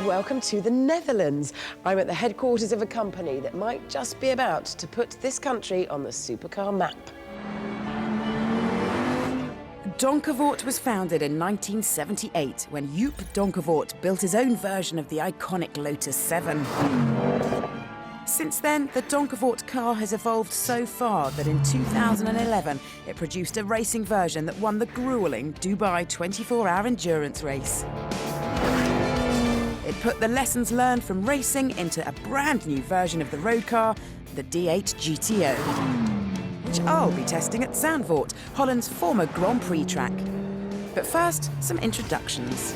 Welcome to the Netherlands. I'm at the headquarters of a company that might just be about to put this country on the supercar map. Donkervoort was founded in 1978 when Joop Donkervoort built his own version of the iconic Lotus 7. Since then, the Donkervoort car has evolved so far that in 2011 it produced a racing version that won the gruelling Dubai 24-hour endurance race. It put the lessons learned from racing into a brand new version of the road car, the D8 GTO, which I'll be testing at Zandvoort, Holland's former Grand Prix track. But first, some introductions.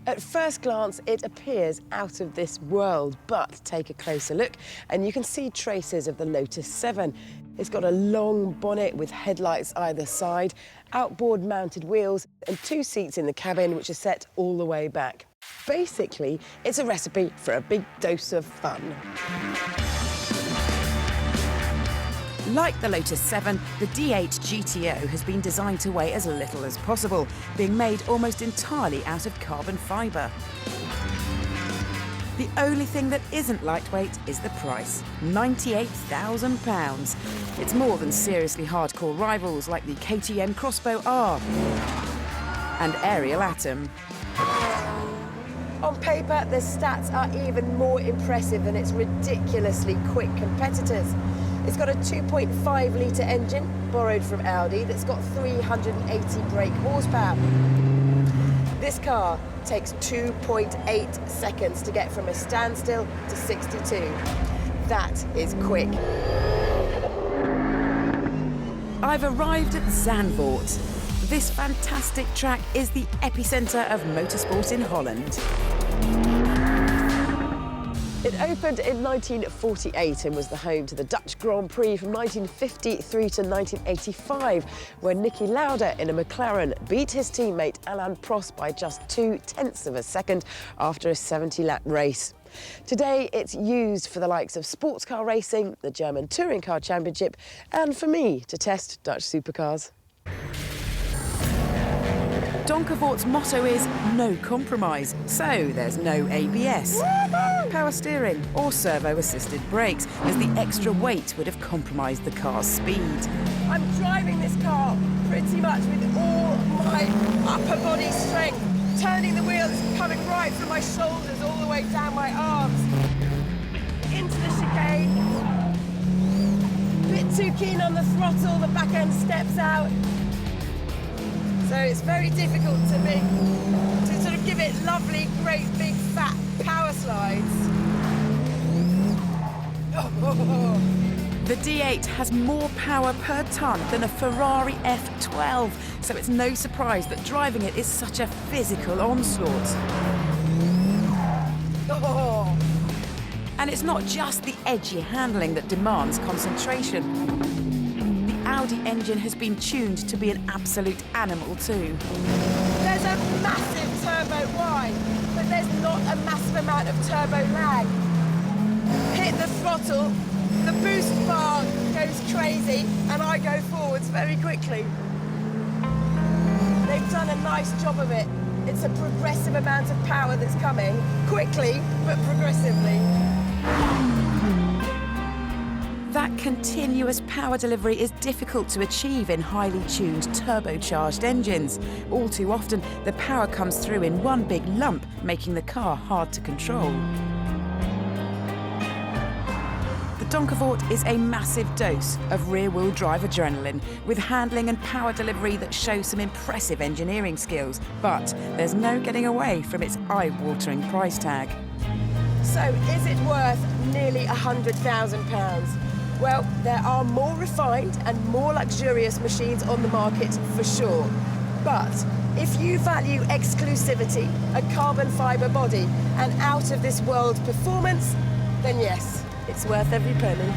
At first glance, it appears out of this world, but take a closer look and you can see traces of the Lotus 7. It's got a long bonnet with headlights either side, outboard mounted wheels and 2 seats in the cabin which are set all the way back. Basically, it's a recipe for a big dose of fun. Like the Lotus 7, the D8 GTO has been designed to weigh as little as possible, being made almost entirely out of carbon fibre. The only thing that isn't lightweight is the price, £98,000. It's more than seriously hardcore rivals like the KTM Crossbow R and Ariel Atom. On paper, the stats are even more impressive than its ridiculously quick competitors. It's got a 2.5-litre engine, borrowed from Audi, that's got 380 brake horsepower. This car takes 2.8 seconds to get from a standstill to 62. That is quick. I've arrived at Zandvoort. This fantastic track is the epicentre of motorsport in Holland. It opened in 1948 and was the home to the Dutch Grand Prix from 1953 to 1985, when Niki Lauda in a McLaren beat his teammate Alain Prost by just 0.2 of a second after a 70-lap race. Today, it's used for the likes of sports car racing, the German Touring Car Championship, and for me to test Dutch supercars. Donkervoort's motto is no compromise, so there's no ABS, power steering or servo-assisted brakes, as the extra weight would have compromised the car's speed. I'm driving this car pretty much with all my upper body strength, turning the wheel is coming right from my shoulders all the way down my arms, into the chicane, bit too keen on the throttle, the back end steps out. So it's very difficult to me to sort of give it lovely, great, big, fat power slides. Oh. The D8 has more power per tonne than a Ferrari F12, so it's no surprise that driving it is such a physical onslaught. Oh. And it's not just the edgy handling that demands concentration. Audi engine has been tuned to be an absolute animal too. There's a massive turbo whine, but there's not a massive amount of turbo lag. Hit the throttle, the boost bar goes crazy, and I go forwards very quickly. They've done a nice job of it. It's a progressive amount of power that's coming, quickly, but progressively. That continuous power delivery is difficult to achieve in highly tuned turbocharged engines. All too often, the power comes through in one big lump, making the car hard to control. The Donkervoort is a massive dose of rear-wheel drive adrenaline, with handling and power delivery that show some impressive engineering skills, but there's no getting away from its eye-watering price tag. So, is it worth nearly £100,000? Well, there are more refined and more luxurious machines on the market for sure. But if you value exclusivity, a carbon fibre body and out-of-this-world performance, then yes, it's worth every penny.